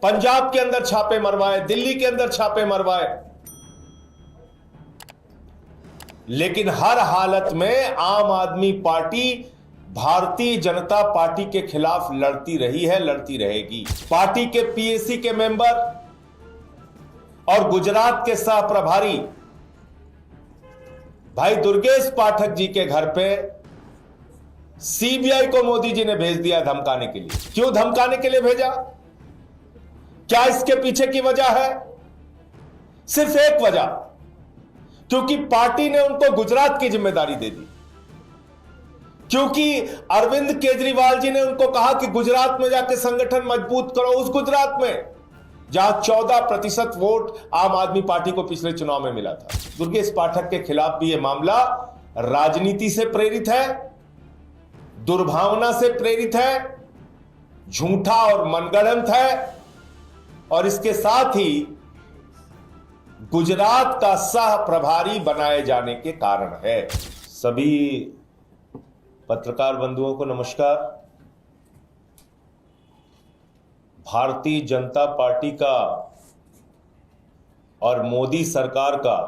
पंजाब के अंदर छापे मरवाए, दिल्ली के अंदर छापे मरवाए, लेकिन हर हालत में आम आदमी पार्टी भारतीय जनता पार्टी के खिलाफ लड़ती रही है, लड़ती रहेगी। पार्टी के पीएसी के मेंबर और गुजरात के सह प्रभारी भाई दुर्गेश पाठक जी के घर पे सीबीआई को मोदी जी ने भेज दिया धमकाने के लिए। क्यों धमकाने के लिए भेजा? क्या इसके पीछे की वजह है? सिर्फ एक वजह, क्योंकि पार्टी ने उनको गुजरात की जिम्मेदारी दे दी। क्योंकि अरविंद केजरीवाल जी ने उनको कहा कि गुजरात में जाके संगठन मजबूत करो, उस गुजरात में जहां 14% वोट आम आदमी पार्टी को पिछले चुनाव में मिला था। दुर्गेश पाठक के खिलाफ भी यह मामला राजनीति से प्रेरित है, दुर्भावना से प्रेरित है, झूठा और मनगढ़ंत है, और इसके साथ ही गुजरात का सह प्रभारी बनाए जाने के कारण है। सभी पत्रकार बंधुओं को नमस्कार। भारतीय जनता पार्टी का और मोदी सरकार का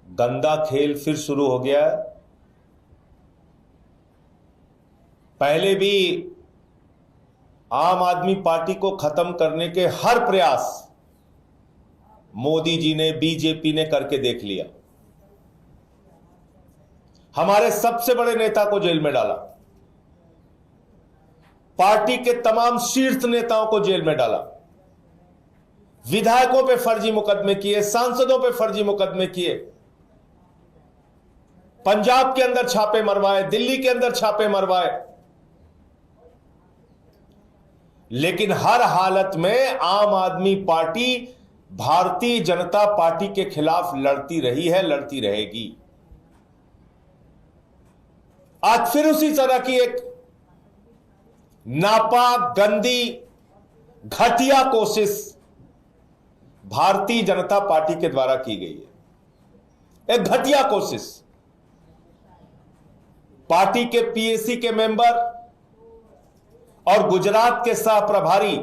गंदा खेल फिर शुरू हो गया है। पहले भी आम आदमी पार्टी को खत्म करने के हर प्रयास मोदी जी ने, बीजेपी ने करके देख लिया। हमारे सबसे बड़े नेता को जेल में डाला, पार्टी के तमाम शीर्ष नेताओं को जेल में डाला, विधायकों पे फर्जी मुकदमे किए, सांसदों पे फर्जी मुकदमे किए, पंजाब के अंदर छापे मरवाए, दिल्ली के अंदर छापे मरवाए, लेकिन हर हालत में आम आदमी पार्टी भारतीय जनता पार्टी के खिलाफ लड़ती रही है, लड़ती रहेगी। आज फिर उसी तरह की एक नापाक, गंदी, घटिया कोशिश भारतीय जनता पार्टी के द्वारा की गई है। एक घटिया कोशिश। पार्टी के पीएसी के मेंबर और गुजरात के सह प्रभारी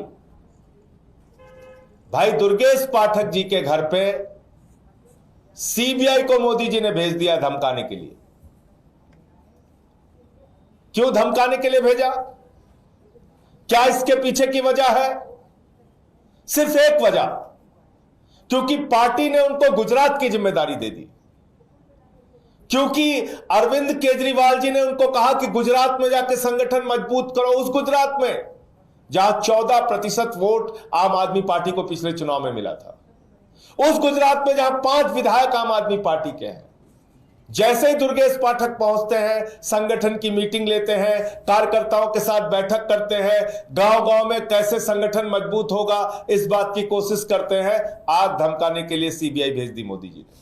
भाई दुर्गेश पाठक जी के घर पे सीबीआई को मोदी जी ने भेज दिया धमकाने के लिए। क्यों धमकाने के लिए भेजा? क्या इसके पीछे की वजह है? सिर्फ एक वजह, क्योंकि पार्टी ने उनको गुजरात की जिम्मेदारी दे दी। क्योंकि अरविंद केजरीवाल जी ने उनको कहा कि गुजरात में जाके संगठन मजबूत करो, उस गुजरात में जहां 14% वोट आम आदमी पार्टी को पिछले चुनाव में मिला था, उस गुजरात में जहां 5 विधायक आम आदमी पार्टी के हैं। जैसे ही दुर्गेश पाठक पहुंचते हैं, संगठन की मीटिंग लेते हैं, कार्यकर्ताओं के साथ बैठक करते हैं, गांव-गांव में कैसे संगठन मजबूत होगा इस बात की कोशिश करते हैं। आग धमकाने के लिए सीबीआई भेज दी मोदी जी ने।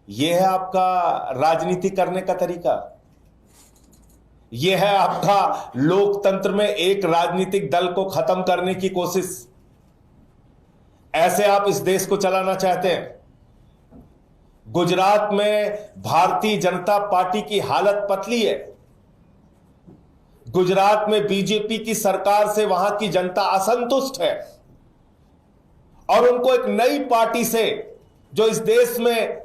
यह है आपका राजनीति करने का तरीका। यह है आपका लोकतंत्र में एक राजनीतिक दल को खत्म करने की कोशिश। ऐसे आप इस देश को चलाना चाहते हैं? गुजरात में भारतीय जनता पार्टी की हालत पतली है। गुजरात में बीजेपी की सरकार से वहां की जनता असंतुष्ट है और उनको एक नई पार्टी से, जो इस देश में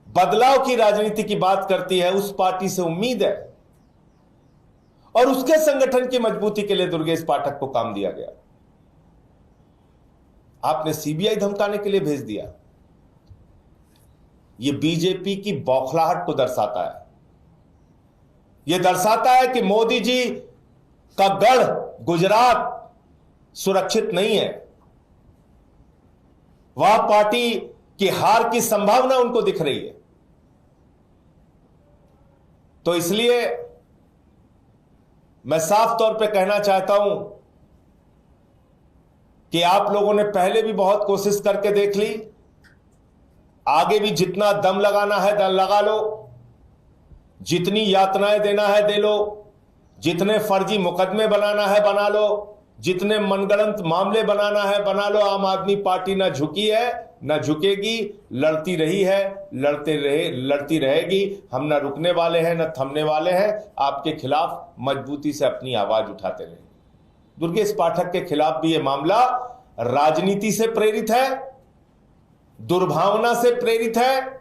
बदलाव की राजनीति की बात करती है, उस पार्टी से उम्मीद है। और उसके संगठन की मजबूती के लिए दुर्गेश पाठक को काम दिया गया। आपने सीबीआई धमकाने के लिए भेज दिया। यह बीजेपी की बौखलाहट को दर्शाता है। यह दर्शाता है कि मोदी जी का गढ़ गुजरात सुरक्षित नहीं है। वह पार्टी की हार की संभावना उनको दिख रही है। तो इसलिए मैं साफ तौर पे कहना चाहता हूं कि आप लोगों ने पहले भी बहुत कोशिश करके देख ली, आगे भी जितना दम लगाना है दम लगा लो, जितनी यातनाएं देना है दे लो, जितने फर्जी मुकदमे बनाना है बना लो, जितने मनगढ़ंत मामले बनाना है बना लो। आम आदमी पार्टी ना झुकी है ना झुकेगी, लड़ती रही है, लड़ती रहेगी। हम ना रुकने वाले हैं ना थमने वाले हैं। आपके खिलाफ मजबूती से अपनी आवाज उठाते रहेंगे। दुर्गेश पाठक के खिलाफ भी यह मामला राजनीति से प्रेरित है, दुर्भावना से प्रेरित है,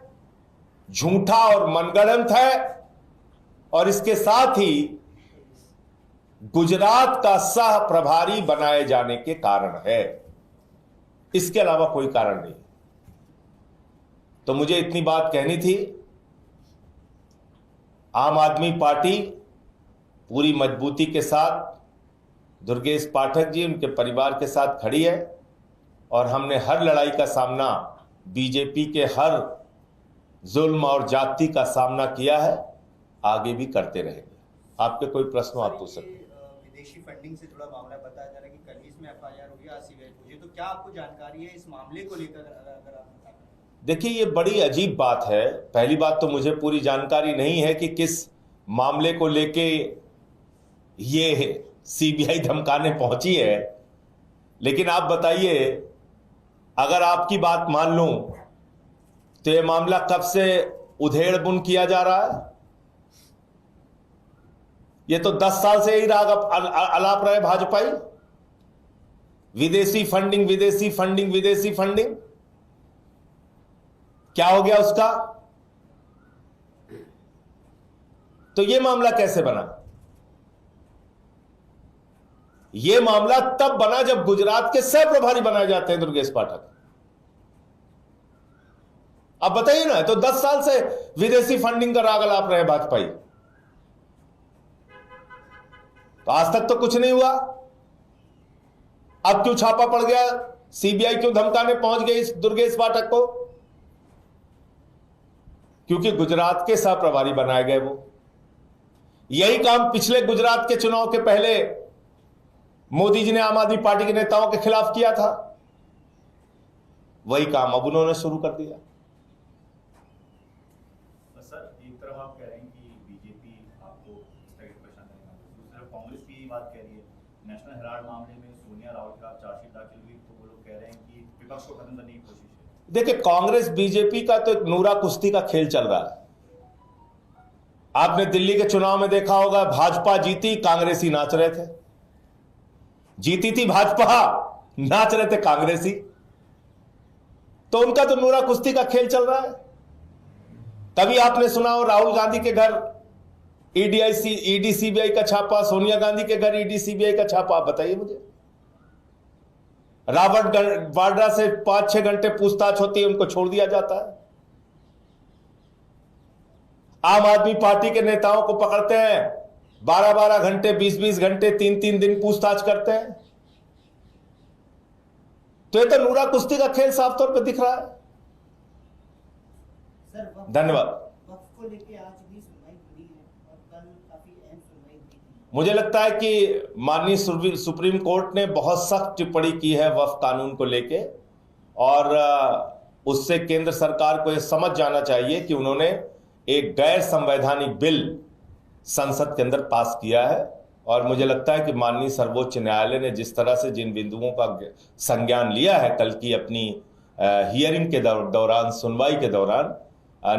झूठा और मनगढ़ंत है, और इसके साथ ही गुजरात का सह प्रभारी बनाए जाने के कारण है। इसके अलावा कोई कारण नहीं। तो मुझे इतनी बात कहनी थी। आम आदमी पार्टी पूरी मजबूती के साथ दुर्गेश पाठक जी उनके परिवार के साथ खड़ी है, और हमने हर लड़ाई का सामना, बीजेपी के हर जुल्म और जाति का सामना किया है, आगे भी करते रहेंगे। आपके कोई प्रश्न आप पूछ सकते हैं। विदेशी फंडिंग से जुड़ा मामला बताया जा रहा है कि कल ही इसमें एफआईआर हुई है सीबीआई को, तो क्या आपको जानकारी है इस मामले को लेकर, अगर आप बता पाएं? देखिए, ये बड़ी अजीब बात है। पहली बात तो मुझे पूरी जानकारी नहीं है कि किस मामले को लेके ये सीबीआई धमकाने पहुंची है, लेकिन आप बताइए, अगर आपकी बात मान लूं तो ये मामला कब से उधेड़ बुन किया जा रहा है? ये तो 10 साल से ही राग अलाप रहे भाजपाई। विदेशी फंडिंग, विदेशी फंडिंग, विदेशी फंडिंग। क्या हो गया उसका? तो ये मामला कैसे बना? ये मामला तब बना जब गुजरात के सह प्रभारी बनाए जाते हैं दुर्गेश पाठक। अब बताइए ना, तो 10 साल से विदेशी फंडिंग का राग अलाप रहे भाजपाई, तो आज तक तो कुछ नहीं हुआ। अब क्यों छापा पड़ गया? सीबीआई क्यों धमकाने पहुंच गई इस दुर्गेश पाठक को? क्योंकि गुजरात के सह प्रभारी बनाए गए वो। यही काम पिछले गुजरात के चुनाव के पहले मोदी जी ने आम आदमी पार्टी के नेताओं के खिलाफ किया था। वही काम अब उन्होंने शुरू कर दिया। सर, एक तरफ आप कह रहे हैं कि बीजेपी आपको इस तरह की परेशान करेगा, दूसरी तरफ कांग्रेस भी बात कह रही है। नेशनल हेराल्ड मामले में सोनिया राहुल के खिलाफ चार्जशीट दाखिल हुई, तो वो लोग कह रहे हैं कि विपक्ष को खत्म करने की कोशिश है। देखिए, कांग्रेस बीजेपी का तो एक नूरा कुश्ती का खेल चल रहा है। आपने दिल्ली के चुनाव में देखा होगा, भाजपा जीती, कांग्रेसी नाच रहे थे। जीती थी भाजपा, नाच रहे थे कांग्रेसी। तो उनका तो नूरा कुश्ती का खेल चल रहा है। तभी आपने सुना हो राहुल गांधी के घर ईडी सीबीआई का छापा, सोनिया गांधी के घर ईडी सीबीआई का छापा। आप बताइए मुझे। रॉबर्ट वाड्रा से 5-6 घंटे पूछताछ होती है, उनको छोड़ दिया जाता है। आम आदमी पार्टी के नेताओं को पकड़ते हैं, 12-12 घंटे, 20-20 घंटे, 3-3 दिन पूछताछ करते हैं। तो ये तो नूरा कुश्ती का खेल साफ तौर पर दिख रहा है। धन्यवाद। वक्फ को लेके आज भी सुनवाई हुई है और कल काफी अहम सुनवाई हुई थी। मुझे लगता है कि माननीय सुप्रीम कोर्ट ने बहुत सख्त टिप्पणी की है वक्फ कानून को लेके, और उससे केंद्र सरकार को यह समझ जाना चाहिए कि उन्होंने एक गैर संवैधानिक बिल संसद के अंदर पास किया है। और मुझे लगता है कि माननीय सर्वोच्च न्यायालय ने जिस तरह से जिन बिंदुओं का संज्ञान लिया है कल की अपनी हियरिंग के दौरान, सुनवाई के दौरान,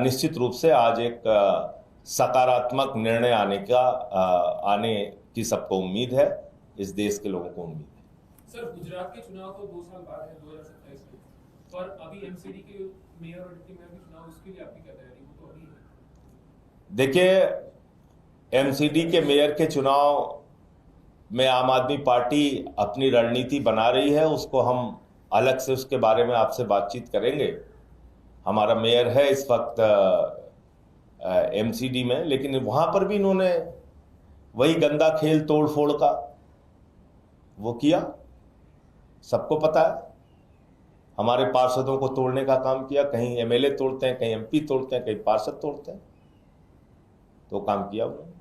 निश्चित रूप से आज एक सकारात्मक निर्णय आने की सबको उम्मीद है, इस देश के लोगों को उम्मीद है। सर, गुजरात के चुनाव तो 2 साल बाद है, 2027 में, पर अभी एमसीडी के मेयर और डिप्टी मेयर के चुनाव, उसके लिए आपकी क्या तैयारी? वो तो अभी है। देखिए, एमसीडी के मेयर के चुनाव में आम आदमी पार्टी अपनी रणनीति बना रही है, उसको हम अलग से उसके बारे में आपसे बातचीत करेंगे। हमारा मेयर है इस वक्त एमसीडी में, लेकिन वहां पर भी इन्होंने वही गंदा खेल तोड़ फोड़ का वो किया, सबको पता है। हमारे पार्षदों को तोड़ने का काम किया, कहीं एमएलए तोड़ते हैं, कहीं एमपी तोड़ते हैं, कहीं पार्षद तोड़ते हैं, तो काम किया उन्होंने।